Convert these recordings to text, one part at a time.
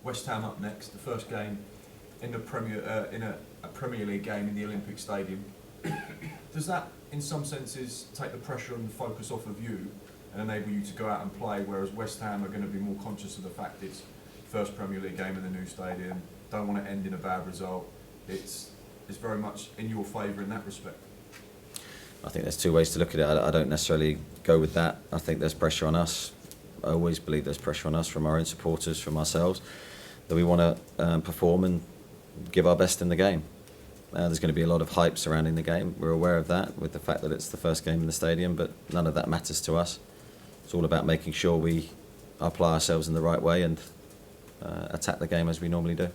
West Ham up next, the first game in the a Premier League game in the Olympic Stadium. Does that, in some senses, take the pressure and the focus off of you and enable you to go out and play, whereas West Ham are going to be more conscious of the fact it's first Premier League game in the new stadium, don't want to end in a bad result? It's very much in your favour in that respect. I think there's two ways to look at it. I don't necessarily go with that. I think there's pressure on us. I always believe there's pressure on us from our own supporters, from ourselves, that we want to perform and give our best in the game. There's going to be a lot of hype surrounding the game. We're aware of that with the fact that it's the first game in the stadium, but none of that matters to us. It's all about making sure we apply ourselves in the right way and attack the game as we normally do.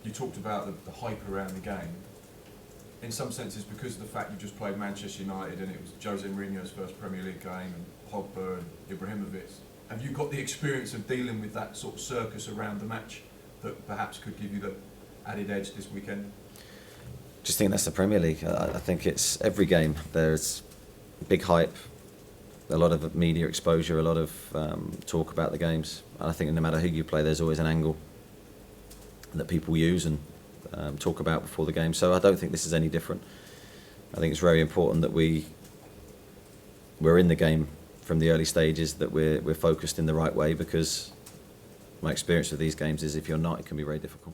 You talked about the hype around the game. In some senses, because of the fact you just played Manchester United and it was Jose Mourinho's first Premier League game, and Pogba and Ibrahimovic, have you got the experience of dealing with that sort of circus around the match that perhaps could give you the added edge this weekend? Just think that's the Premier League. I think it's every game. There's big hype, a lot of media exposure, a lot of talk about the games. And I think no matter who you play, there's always an angle that people use and talk about before the game. So I don't think this is any different. I think it's very important that we're in the game from the early stages, that we're focused in the right way, because my experience with these games is if you're not, it can be very difficult.